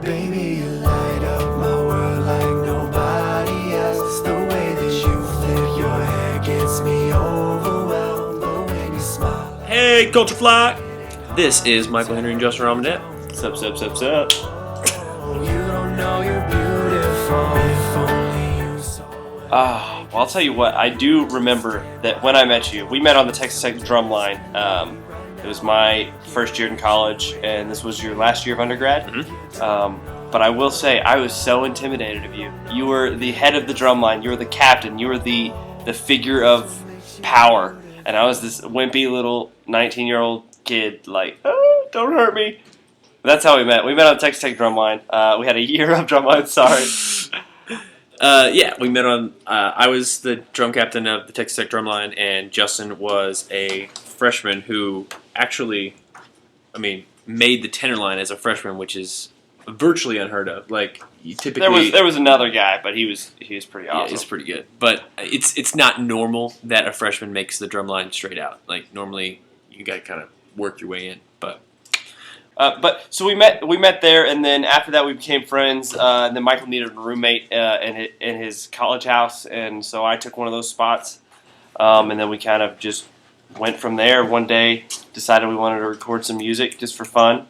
Baby, you light up my world like nobody else. The way that you flip your hair gets me overwhelmed. But when you smile, Hey, Culturefly! This is Michael Henry and Justin Robinett. Sup. you don't know you're beautiful. If only you saw it. Well, I'll tell you what. I do remember that when I met you, we met on the Texas Tech drum line. It was my first year in college, and this was your last year of undergrad. Mm-hmm. But I will say, I was so intimidated of you. You were the head of the drum line. You were the captain. You were the figure of power. And I was this wimpy little 19-year-old kid, like, oh, don't hurt me. That's how we met. We met on the Texas Tech drum line. We had a year of drum line, sorry. Yeah, we met on. I was the drum captain of the Texas Tech drumline, and Justin was a freshman who actually, made the tenor line as a freshman, which is virtually unheard of. Like you typically, There was another guy, but he was pretty awesome. yeah, he's pretty good. But it's not normal that a freshman makes the drum line straight out. Like normally, you got to kind of work your way in, but. So we met there, and then after that we became friends. And then Michael needed a roommate in his college house, and so I took one of those spots. And then we kind of just went from there. One day, decided we wanted to record some music just for fun,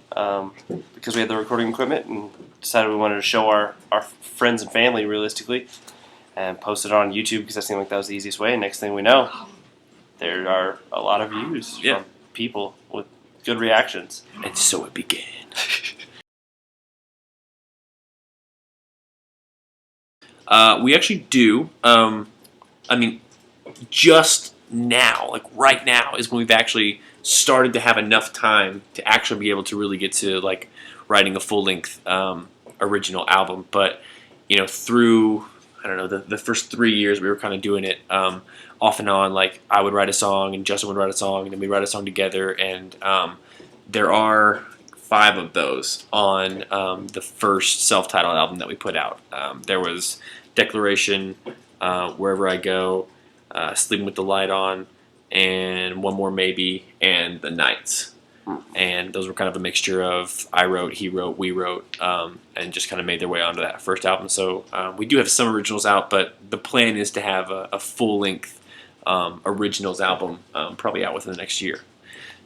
because we had the recording equipment, and decided we wanted to show our friends and family realistically, and post it on YouTube because that seemed like that was the easiest way. And next thing we know, there are a lot of views from people with good reactions. And so it began. We actually do. Just now, like right now, is when we've actually started to have enough time to actually be able to really get to like writing a full-length original album. But through the first 3 years, we were kind of doing it off and on. Like I would write a song, and Justin would write a song, and then we'd write a song together. And there are 5 of those on the first self-titled album that we put out. There was Declaration, Wherever I Go, Sleeping with the Light On, and One More Maybe, and The Nights. And those were kind of a mixture of I wrote, he wrote, we wrote, and just kind of made their way onto that first album. So we do have some originals out, but the plan is to have a full-length originals album probably out within the next year.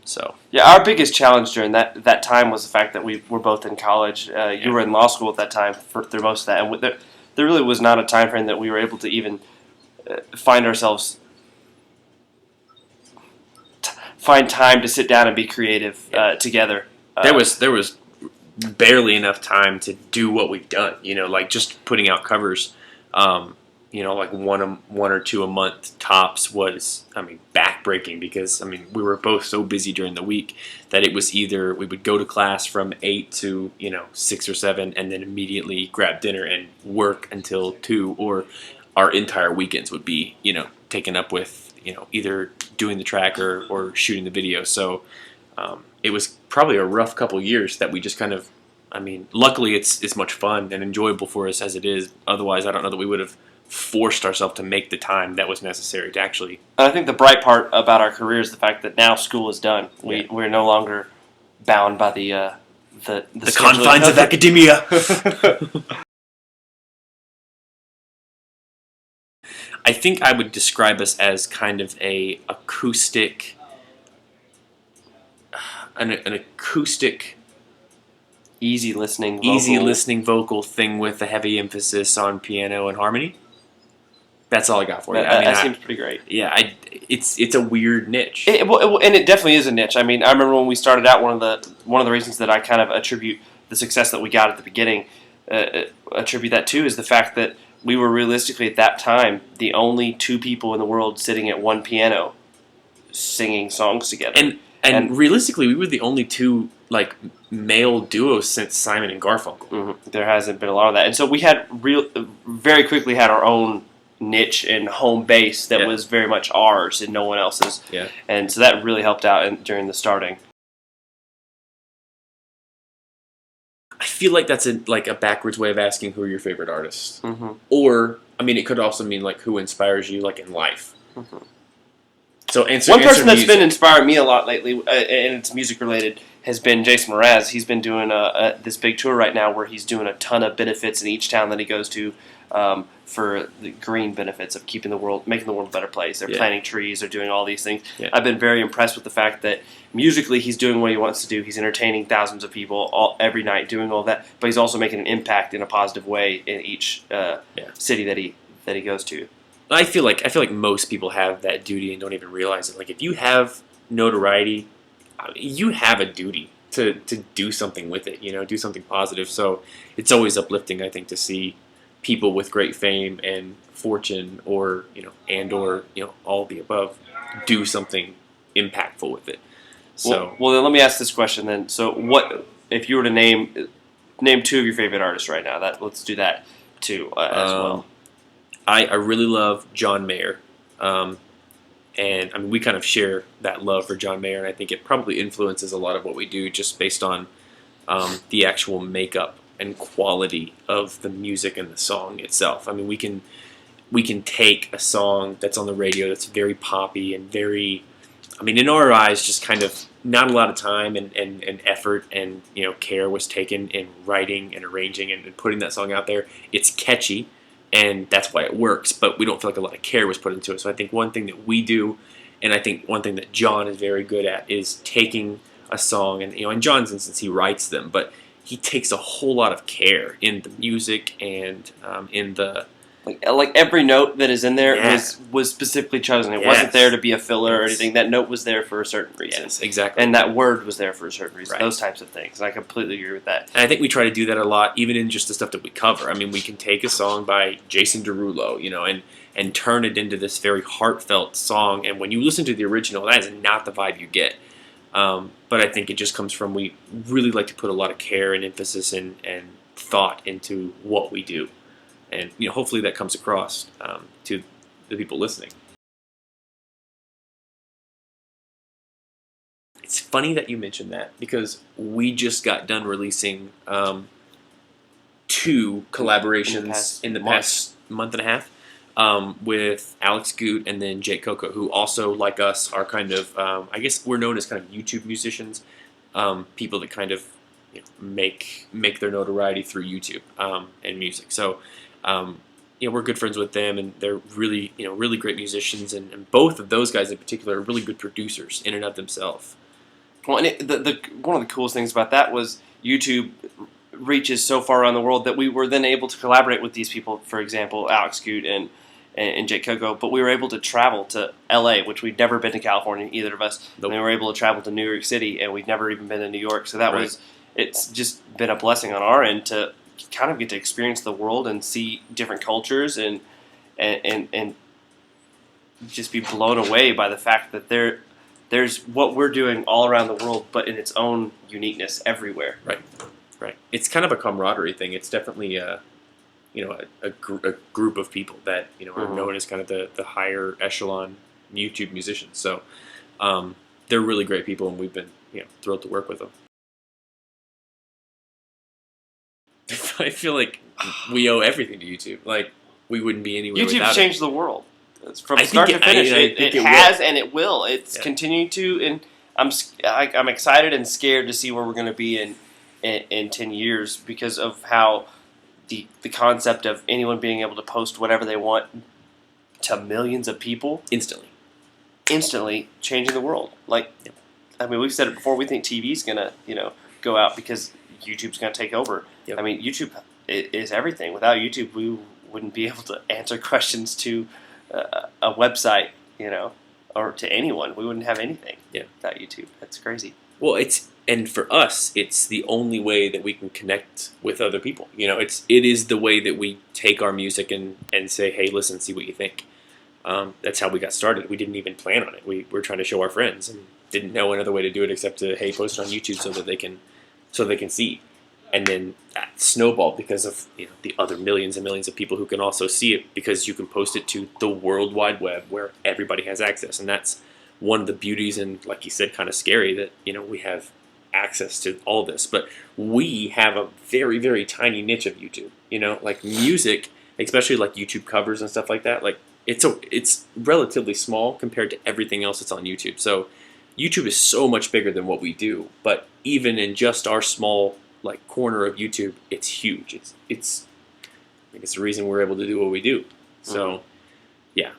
So yeah, our biggest challenge during that time was the fact that we were both in college. You were in law school at that time through most of that, and there really was not a time frame that we were able to even find time to sit down and be creative together. There was barely enough time to do what we've done. Like just putting out covers. Like one or two a month tops was, backbreaking because, we were both so busy during the week that it was either we would go to class from 8 to, 6 or 7 and then immediately grab dinner and work until 2, or our entire weekends would be, taken up with, either doing the track or shooting the video. So it was probably a rough couple years that we just kind of, luckily it's much fun and enjoyable for us as it is. Otherwise, I don't know that we would have forced ourselves to make the time that was necessary to actually. And I think the bright part about our career is the fact that now school is done. We're no longer bound by the confines of academia. I think I would describe us as kind of an acoustic easy listening vocal thing with a heavy emphasis on piano and harmony. That's all I got for you. That seems pretty great. Yeah, it's a weird niche. And it definitely is a niche. I remember when we started out, one of the reasons that I kind of attribute the success that we got at the beginning, attribute that to, is the fact that we were realistically at that time the only 2 people in the world sitting at one piano singing songs together. And realistically, we were the only 2 like male duos since Simon and Garfunkel. Mm-hmm. There hasn't been a lot of that, and so we had very quickly had our own niche and home base that was very much ours and no one else's. Yeah. And so that really helped out during the starting. I feel like that's a backwards way of asking who are your favorite artists. Mm-hmm. Or, it could also mean like who inspires you like in life. Mm-hmm. So one person that's been inspiring me a lot lately, and it's music related, has been Jason Mraz. He's been doing this big tour right now where he's doing a ton of benefits in each town that he goes to for the green benefits of making the world a better place. They're planting trees. They're doing all these things. Yeah. I've been very impressed with the fact that musically he's doing what he wants to do. He's entertaining thousands of people every night, doing all that. But he's also making an impact in a positive way in each city that he goes to. I feel like most people have that duty and don't even realize it. Like if you have notoriety, you have a duty to do something with it. Do something positive. So it's always uplifting, I think, to see people with great fame and fortune, or all the above, do something impactful with it. So well, then let me ask this question then. So what if you were to name 2 of your favorite artists right now? Let's do that too as well. I really love John Mayer, and I mean we kind of share that love for John Mayer, and I think it probably influences a lot of what we do just based on the actual makeup and quality of the music and the song itself. I mean, we can take a song that's on the radio that's very poppy and very, I mean, in our eyes, just kind of not a lot of time and effort and care was taken in writing and arranging and putting that song out there. It's catchy, and that's why it works, but we don't feel like a lot of care was put into it. So I think one thing that we do, and I think one thing that John is very good at, is taking a song, and in John's instance, he writes them, but he takes a whole lot of care in the music and in the like every note that is in there was specifically chosen. It wasn't there to be a filler or anything. That note was there for a certain reason. Yes, exactly. And that word was there for a certain reason. Right. Those types of things. And I completely agree with that. And I think we try to do that a lot, even in just the stuff that we cover. I mean, we can take a song by Jason Derulo, and turn it into this very heartfelt song. And when you listen to the original, that is not the vibe you get. But I think it just comes from, we really like to put a lot of care and emphasis and thought into what we do. And hopefully that comes across to the people listening. It's funny that you mentioned that, because we just got done releasing 2 collaborations in the past month and a half with Alex Goot and then Jake Coco, who also, like us, are kind of, I guess we're known as kind of YouTube musicians, people that kind of make their notoriety through YouTube and music. So we're good friends with them, and they're really really great musicians, and both of those guys in particular are really good producers in and of themselves. Well, and one of the coolest things about that was YouTube reaches so far around the world that we were then able to collaborate with these people. For example, Alex Goot and Jake Coco, but we were able to travel to LA, which we'd never been to California, either of us. Nope. And we were able to travel to New York City, and we'd never even been to New York. So that it's just been a blessing on our end to kind of get to experience the world and see different cultures and just be blown away by the fact that there's what we're doing all around the world, but in its own uniqueness everywhere. Right. It's kind of a camaraderie thing. It's definitely a group of people that are known as kind of the higher echelon YouTube musicians. So they're really great people, and we've been thrilled to work with them. I feel like we owe everything to YouTube. Like, we wouldn't be anywhere without it. YouTube's changed the world. From start to finish. It has and it will. It's continuing to, and I'm excited and scared to see where we're going to be in 10 years because of how the concept of anyone being able to post whatever they want to millions of people instantly changing the world. Like, I mean, we've said it before. We think TV's going to go out because YouTube's going to take over. Yep. I mean, YouTube is everything. Without YouTube, we wouldn't be able to answer questions to a website, or to anyone. We wouldn't have anything without YouTube. That's crazy. Well, and for us, it's the only way that we can connect with other people. It is the way that we take our music and say, hey, listen, see what you think. That's how we got started. We didn't even plan on it. We were trying to show our friends and didn't know another way to do it except to, hey, post it on YouTube so that they can see. And then that snowballed because of the other millions and millions of people who can also see it, because you can post it to the World Wide Web where everybody has access. And that's one of the beauties, and like you said, kind of scary that we have access to all this. But we have a very, very tiny niche of YouTube. Like music, especially like YouTube covers and stuff like that. Like it's relatively small compared to everything else that's on YouTube. So YouTube is so much bigger than what we do, but even in just our small like corner of YouTube, it's huge. It's I think it's the reason we're able to do what we do. So, yeah.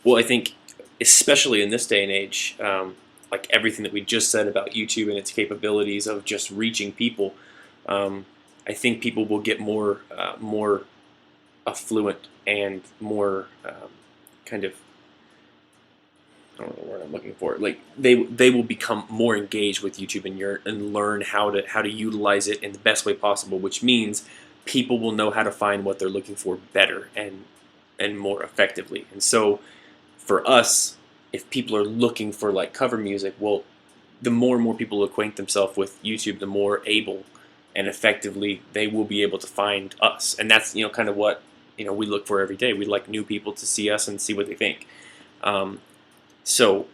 Well, I think especially in this day and age, like everything that we just said about YouTube and its capabilities of just reaching people, I think people will get more affluent and more kind of, I don't know the word I'm looking for. Like they will become more engaged with YouTube and learn how to utilize it in the best way possible, which means people will know how to find what they're looking for better and more effectively. And so for us, if people are looking for like cover music, well, the more and more people acquaint themselves with YouTube, the more able and effectively they will be able to find us. And that's kind of what we look for every day. We like new people to see us and see what they think. So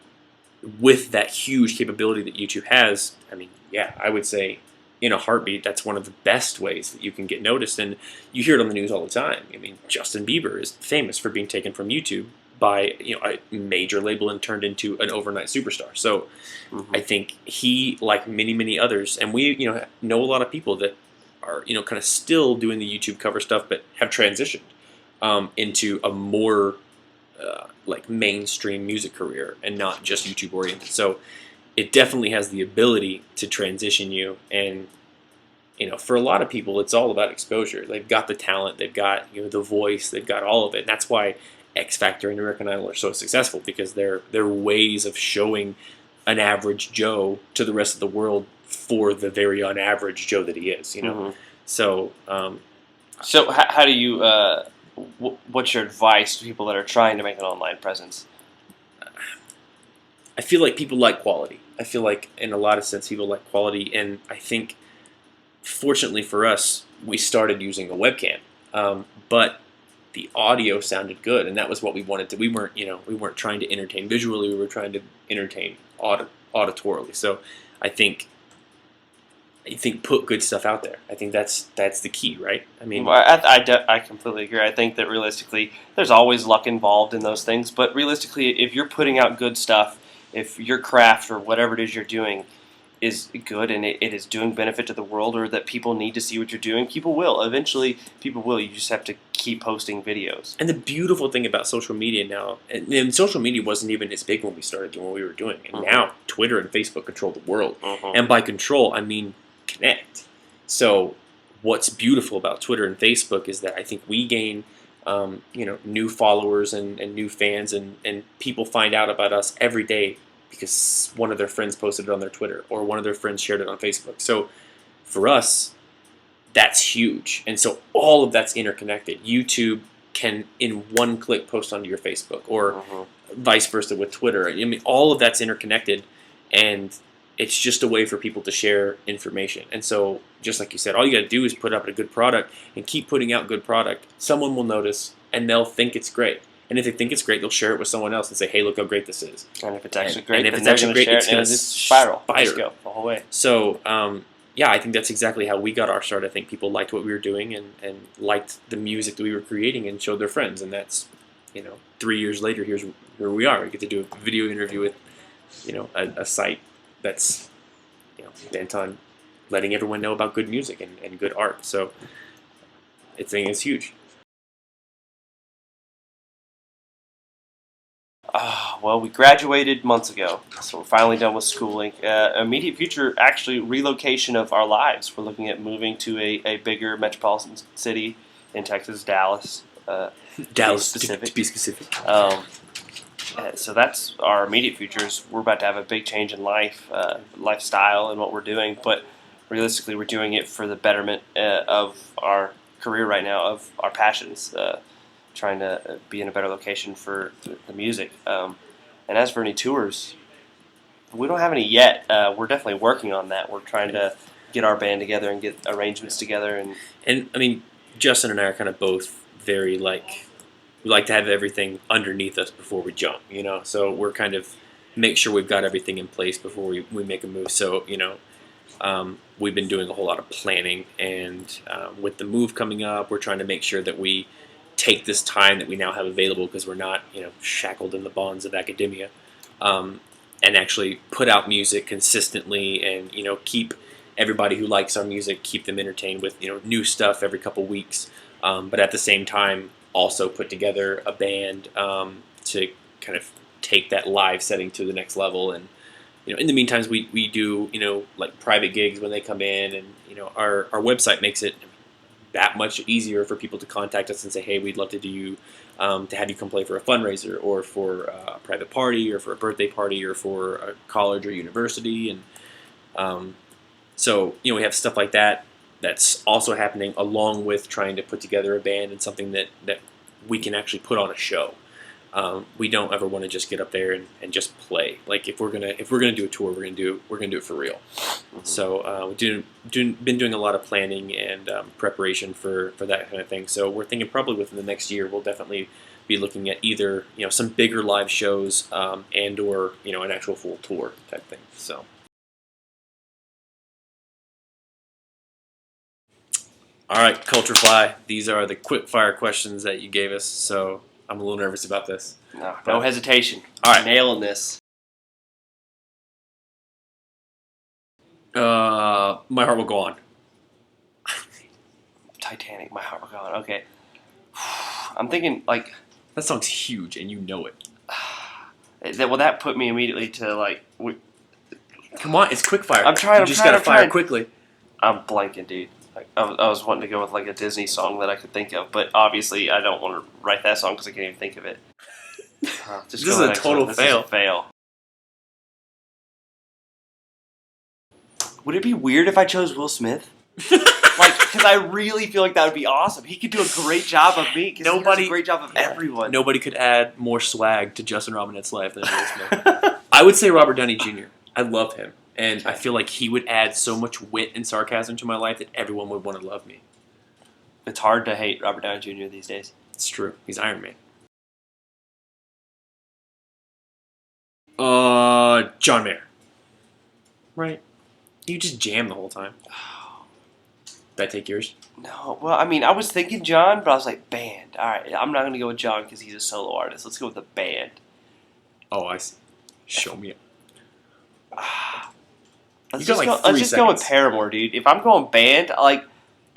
with that huge capability that YouTube has, I mean, yeah, I would say in a heartbeat, that's one of the best ways that you can get noticed. And you hear it on the news all the time. I mean, Justin Bieber is famous for being taken from YouTube by a major label and turned into an overnight superstar. So I think he, like many others, and we know a lot of people that are kind of still doing the YouTube cover stuff, but have transitioned into a more like mainstream music career and not just YouTube oriented. So it definitely has the ability to transition you. And for a lot of people, it's all about exposure. They've got the talent, they've got the voice, they've got all of it. And that's why X Factor and American Idol are so successful, because they're ways of showing an average Joe to the rest of the world for the very unaverage Joe that he is. So So how do you? What's your advice to people that are trying to make an online presence? I feel like people like quality. I feel like in a lot of sense people like quality, and I think fortunately for us, we started using a webcam, but the audio sounded good, and that was what we wanted to. We weren't trying to entertain visually. We were trying to entertain auditorily. So I think put good stuff out there. I think that's the key, right? I mean, I completely agree. I think that realistically, there's always luck involved in those things. But realistically, if you're putting out good stuff, if your craft or whatever it is you're doing is good and it is doing benefit to the world, or that people need to see what you're doing, people will. Eventually, people will. You just have to keep posting videos. And the beautiful thing about social media now, and social media wasn't even as big when we started doing what we were doing. And now Twitter and Facebook control the world. And by control, I mean connect. So what's beautiful about Twitter and Facebook is that I think we gain new followers and new fans, and people find out about us every day because one of their friends posted it on their Twitter or one of their friends shared it on Facebook. So for us, that's huge. And so all of that's interconnected. YouTube can in one click post onto your Facebook, or vice versa with Twitter. I mean, all of that's interconnected, and it's just a way for people to share information. And so, just like you said, all you got to do is put up a good product and keep putting out good product. Someone will notice, and they'll think it's great. And if they think it's great, they'll share it with someone else and say, "Hey, look how great this is." And if it's actually great, and if then it's they're actually going great, to share it's it, going to and it's spiral. Just go the whole way. So, yeah, I think that's exactly how we got our start. I think people liked what we were doing and liked the music that we were creating and showed their friends. And that's, 3 years later, here we are. We get to do a video interview with, a site that's, bent on letting everyone know about good music and good art. So, I think it's huge. Well, we graduated months ago, so we're finally done with schooling. Immediate future, actually, relocation of our lives. We're looking at moving to a bigger metropolitan city in Texas, Dallas. Dallas, specific. to be specific. So that's our immediate futures. We're about to have a big change in life, lifestyle, and what we're doing. But realistically, we're doing it for the betterment of our career right now, of our passions. Trying to be in a better location for the music. And as for any tours, we don't have any yet. We're definitely working on that. We're trying to get our band together and get arrangements together. And I mean, Justin and I are kind of both very we like to have everything underneath us before we jump, So we're kind of make sure we've got everything in place before we make a move. So, we've been doing a whole lot of planning, and with the move coming up, we're trying to make sure that we take this time that we now have available, because we're not, shackled in the bonds of academia. and actually put out music consistently, and keep everybody who likes our music, keep them entertained with new stuff every couple weeks. But at the same time, also put together a band to kind of take that live setting to the next level. And in the meantime, we do like private gigs when they come in, and our website makes it that much easier for people to contact us and say, hey, we'd love to do you to have you come play for a fundraiser, or for a private party, or for a birthday party, or for a college or university. And so we have stuff like that that's also happening, along with trying to put together a band and something that we can actually put on a show. We don't ever want to just get up there and just play. Like if we're gonna do a tour, we're gonna do it for real. Mm-hmm. So we've been doing a lot of planning and preparation for that kind of thing. So we're thinking probably within the next year we'll definitely be looking at either some bigger live shows and or an actual full tour type thing. So. All right, Culturefly. These are the quick-fire questions that you gave us, so I'm a little nervous about this. No hesitation. All right. Nailing this. My Heart Will Go On. Titanic, My Heart Will Go On. Okay. I'm thinking, like... That song's huge, and you know it. Well, that put me immediately to, like... Come on, it's quick-fire. I'm trying. You just gotta fire quickly. I'm blanking, dude. I was wanting to go with like a Disney song that I could think of, but obviously I don't want to write that song because I can't even think of it. This is a total fail. This is a fail. Would it be weird if I chose Will Smith? Because I really feel like that would be awesome. He could do a great job of me. He does a great job of everyone. Nobody could add more swag to Justin Robinett's life than Will Smith. I would say Robert Downey Jr. I love him. And I feel like he would add so much wit and sarcasm to my life that everyone would want to love me. It's hard to hate Robert Downey Jr. these days. It's true. He's Iron Man. John Mayer. Right. You just jam the whole time. Did I take yours? No. Well, I mean, I was thinking John, but I was like, band. All right, I'm not going to go with John because he's a solo artist. Let's go with the band. Oh, I see. Show me it. Let's just go with Paramore, dude. If I'm going band, I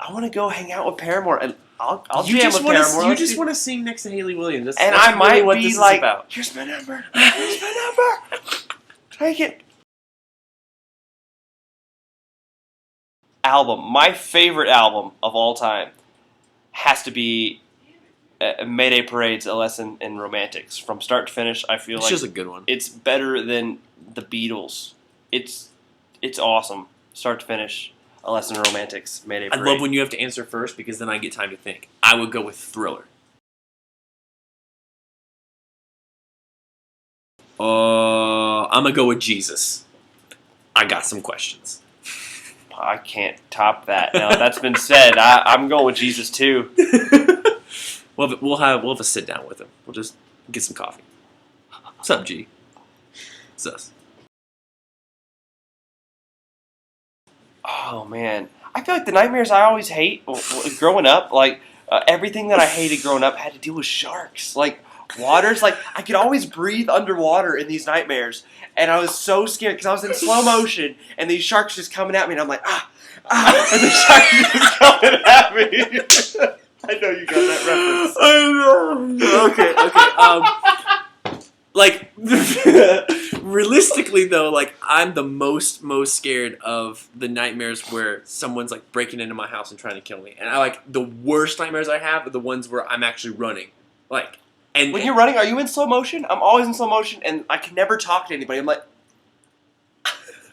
want to go hang out with Paramore, and I'll jam with Paramore. You just want to sing next to Haley Williams. That's I might really what be like, here's my number. Here's my number. Take it. Album. My favorite album of all time has to be Mayday Parade's A Lesson in Romantics. From start to finish, I feel it's just a good one. It's better than the Beatles. It's awesome. Start to finish, A Lesson in Romantics, Mayday Parade. I love when you have to answer first because then I get time to think. I would go with Thriller. I'm going to go with Jesus. I got some questions. I can't top that. Now that's been said. I'm going with Jesus too. We'll have a sit down with him. We'll just get some coffee. What's up, G? It's us. Oh man, I feel like the nightmares I always hate growing up, everything that I hated growing up had to deal with sharks. Like waters, I could always breathe underwater in these nightmares, and I was so scared because I was in slow motion, and these sharks just coming at me, and I'm like, and the sharks just coming at me. I know you got that reference. Okay. Realistically though, I'm the most scared of the nightmares where someone's breaking into my house and trying to kill me. And the worst nightmares I have are the ones where I'm actually running. And when you're running, are you in slow motion? I'm always in slow motion, and I can never talk to anybody. I'm like,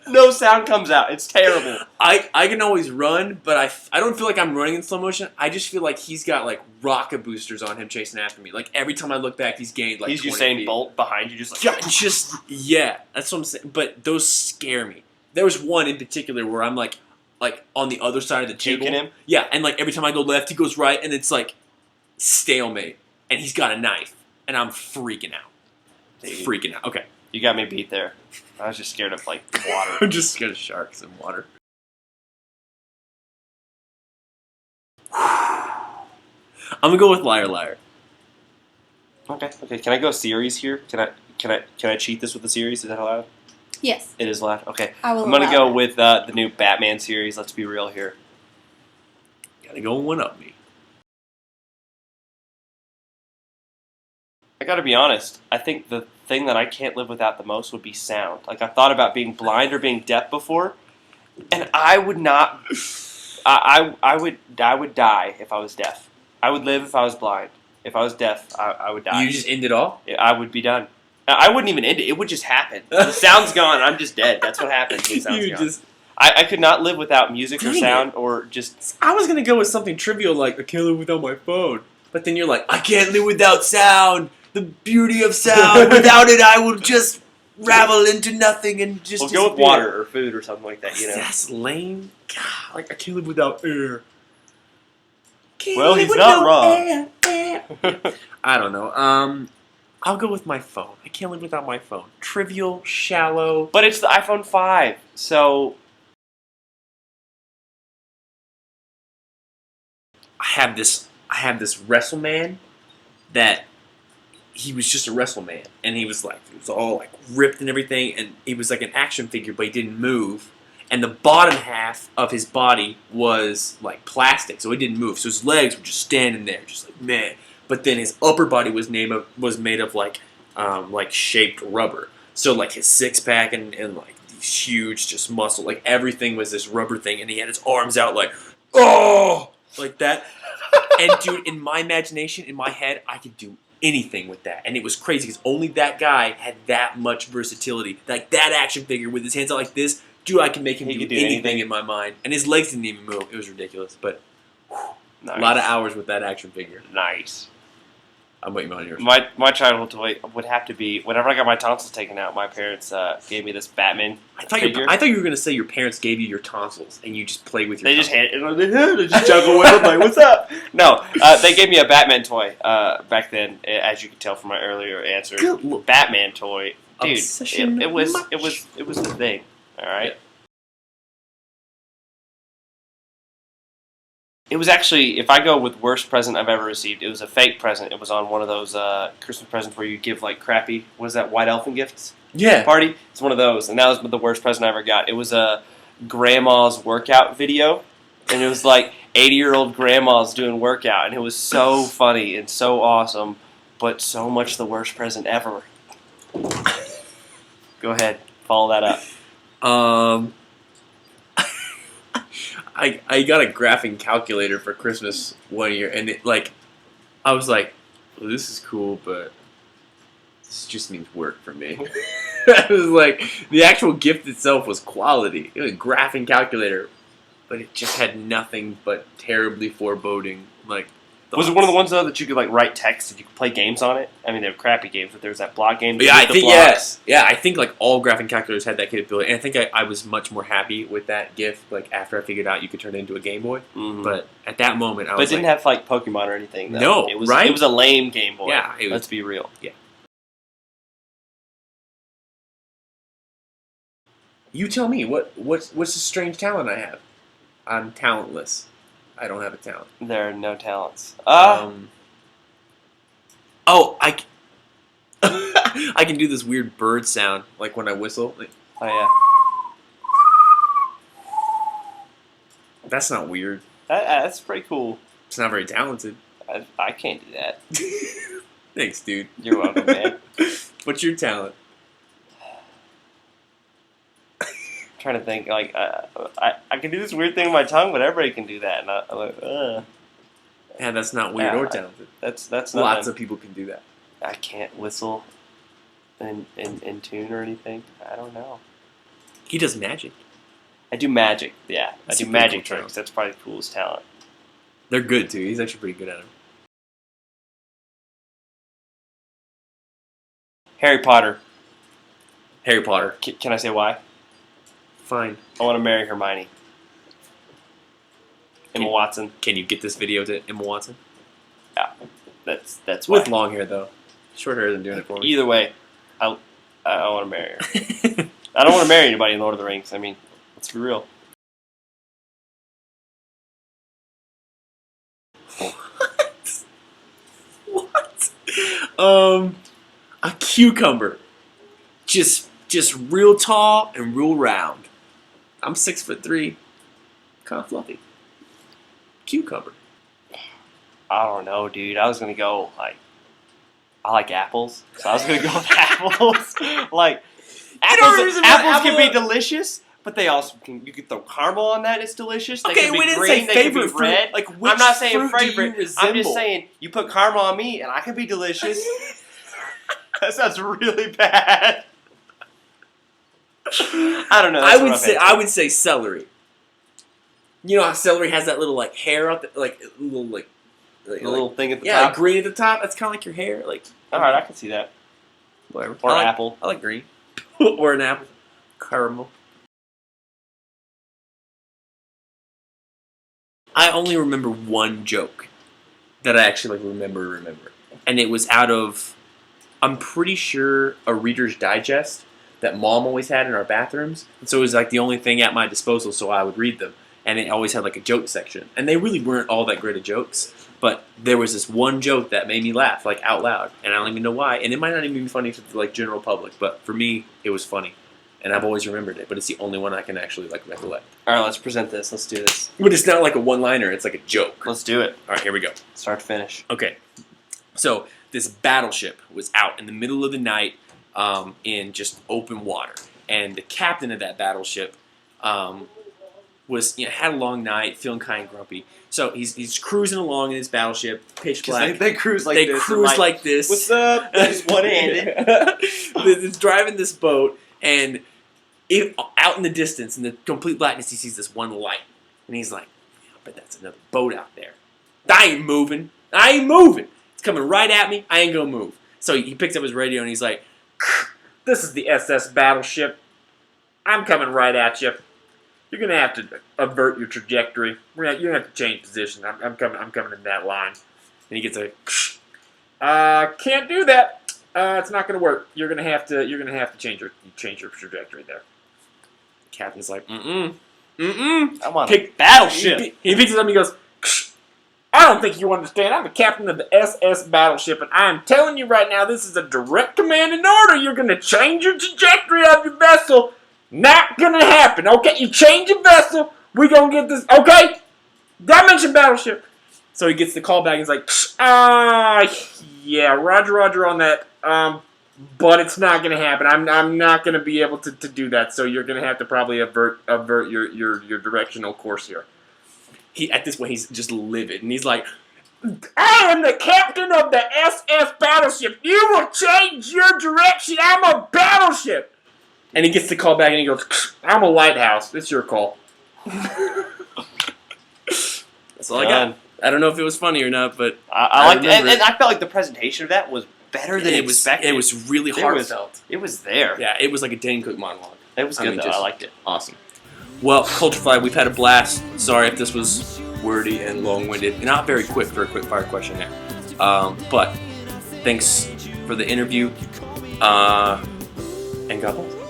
no sound comes out. It's terrible. I can always run, but I don't feel like I'm running in slow motion. I just feel like he's got rocket boosters on him chasing after me. Every time I look back, he's gained he's 20 Usain feet. Bolt behind you, just yeah, that's what I'm saying. But those scare me. There was one in particular where I'm on the other side of the table. Juking him? Yeah, and every time I go left, he goes right, and it's stalemate. And he's got a knife, and I'm freaking out. Freaking out. Okay. You got me beat there. I was just scared of water. I'm just scared of sharks and water. I'm gonna go with Liar Liar. Okay. Can I go series here? Can I cheat this with the series? Is that allowed? Yes, It is allowed. Okay. I will. I'm gonna allow go that. with the new Batman series. Let's be real here. Gotta go one up me. I gotta be honest. I think the thing that I can't live without the most would be sound. Like I thought about being blind or being deaf before, and I would not. I would die if I was deaf. I would live if I was blind. If I was deaf, I would die. You just end it all? I would be done. I wouldn't even end it. It would just happen. The sound's gone. I'm just dead. That's what happens when the sound's gone. I could not live without music or Dang sound or just. I was gonna go with something trivial like I can't live without my phone. But then you're like, I can't live without sound. The beauty of sound. Without it, I would just ravel into nothing and just. Well, go with water or food or something like that. You know. That's lame. God, like I can't live without air. Can't Well, live he's without not wrong. air. I don't know. I'll go with my phone. I can't live without my phone. Trivial, shallow. But it's the iPhone 5, so I have this WrestleMan that he was just a WrestleMan, and he was all like ripped and everything, and he was like an action figure, but he didn't move. And the bottom half of his body was like plastic, so it didn't move. So his legs were just standing there, just like man. But then his upper body was made of like shaped rubber. So like his six pack and like these huge just muscle, like everything was this rubber thing, and he had his arms out like like that. And dude, in my imagination, in my head, I could do anything with that, and it was crazy because only that guy had that much versatility. Like that action figure with his hands out like this, dude, I can make him do anything in my mind, and his legs didn't even move. It was ridiculous, but nice. A lot of hours with that action figure. Nice. I'm waiting on yours. My childhood toy would have to be whenever I got my tonsils taken out. My parents gave me this Batman figure. I thought you were gonna say your parents gave you your tonsils and you just played with your. They tonsils. they just juggle with them like, what's up? No, they gave me a Batman toy back then, as you could tell from my earlier answer. Good. Batman toy, dude. Obsession It was much. the thing. All right. Yeah. It was actually, if I go with worst present I've ever received, it was a fake present. It was on one of those Christmas presents where you give like crappy, what is that, white elephant gifts? Yeah. Party. It's one of those, and that was the worst present I ever got. It was a grandma's workout video, and it was like 80-year-old grandmas doing workout, and it was so funny and so awesome, but so much the worst present ever. Go ahead, follow that up. I got a graphing calculator for Christmas one year, and I was like, well, this is cool, but this just means work for me. I was like, the actual gift itself was quality. It was a graphing calculator, but it just had nothing but terribly foreboding Was it one of the ones though that you could like write text and you could play games on it? I mean, they were crappy games, but there's that block game. Yeah, I think yes. Yeah, I think like all graphing calculators had that capability, and I think I was much more happy with that gift. Like after I figured out you could turn it into a Game Boy, but at that moment I was. But it didn't have like Pokemon or anything. Though. No, it was right? It was a lame Game Boy. Yeah, let's be real. Yeah. You tell me what's the strange talent I have? I'm talentless. I don't have a talent. There are no talents. I I can do this weird bird sound, like when I whistle. Like, Oh yeah. that's not weird. That's pretty cool. It's not very talented. I can't do that. Thanks, dude. You're welcome, man. What's your talent? I'm trying to think. Like I can do this weird thing with my tongue, but everybody can do that. And I'm like, Yeah, that's not weird Yeah, or talented. That's Lots nothing. of people can do that. I can't whistle in tune or anything. I don't know. He does magic. I do magic. Yeah, That's I a do pretty magic cool tricks. That's probably the coolest talent. They're good too. He's actually pretty good at them. Harry Potter. Harry Potter. Can I say why? Fine. I want to marry Hermione. Emma Watson. Can you get this video to Emma Watson? Yeah, that's why. With long hair though. Short hair isn't doing it for me. Either way, I want to marry her. I don't want to marry anybody in Lord of the Rings. I mean, let's be real. What? A cucumber. just real tall and real round. I'm 6'3", kind of fluffy. Cucumber. I don't know, dude. I was gonna go like I like apples, so I was gonna go with apples. Like apples can be delicious, but they also you can throw caramel on that. It's delicious. They Okay, can be we didn't green. say They can be favorite red. fruit. Like, which I'm not saying fruit do you favorite. I'm resemble? just saying you put caramel on me, and I can be delicious. That sounds really bad. I don't know. I would say celery. You know how celery has that little like hair out there, like a little thing at the yeah, top. like green at the top. That's kind of like your hair. Like All right, I can see that. whatever. Or I like, apple. I like green. Or an apple. Caramel. I only remember one joke that I actually like remember, and it was out of, I'm pretty sure, a Reader's Digest that Mom always had in our bathrooms, and so it was like the only thing at my disposal, so I would read them, and it always had like a joke section, and they really weren't all that great of jokes, but there was this one joke that made me laugh like out loud, and I don't even know why, and it might not even be funny to the like general public, but for me it was funny. And I've always remembered it, but it's the only one I can actually like recollect. All right, let's present this. Let's do this. But it's not like a one-liner; it's like a joke. Let's do it. All right, here we go. Start to finish. Okay, so this battleship was out in the middle of the night in just open water, and the captain of that battleship was had a long night, feeling kind of grumpy. So he's cruising along in his battleship, pitch black. They cruise like they this. cruise like this. What's up? Just one-handed. He's driving this boat, and out in the distance, in the complete blackness, he sees this one light. And he's like, I bet that's another boat out there. I ain't moving. It's coming right at me. I ain't gonna move. So he picks up his radio and he's like, this is the SS Battleship. I'm coming right at you. You're gonna have to avert your trajectory. You're gonna have to change position. I'm coming in that line. And he gets a, can't do that. It's not gonna work. You're gonna have to change your trajectory there. Captain's like, I'm on a battleship. He picks it up and he goes, I don't think you understand. I'm the captain of the SS Battleship, and I'm telling you right now, this is a direct command and order. You're gonna change your trajectory of your vessel. Not gonna happen. Okay, you change your vessel. We gonna get this. Okay, Dimension Battleship. So he gets the call back and he's like, yeah, roger on that. But it's not gonna happen. I'm not gonna be able to do that. So you're gonna have to probably avert your directional course here. At this point he's just livid and he's like, I am the captain of the SS Battleship. You will change your direction. I'm a battleship. And he gets the call back and he goes, I'm a lighthouse. It's your call. That's all I got. I don't know if it was funny or not, but I liked it. And I felt like the presentation of that was better than expected. It was really heartfelt. It was there. Yeah, it was like a Dane Cook monologue. It was good, though. I liked it. Awesome. Well, Culturefly, we've had a blast. Sorry if this was wordy and long-winded. And not very quick for a quick-fire questionnaire. But thanks for the interview. And God bless.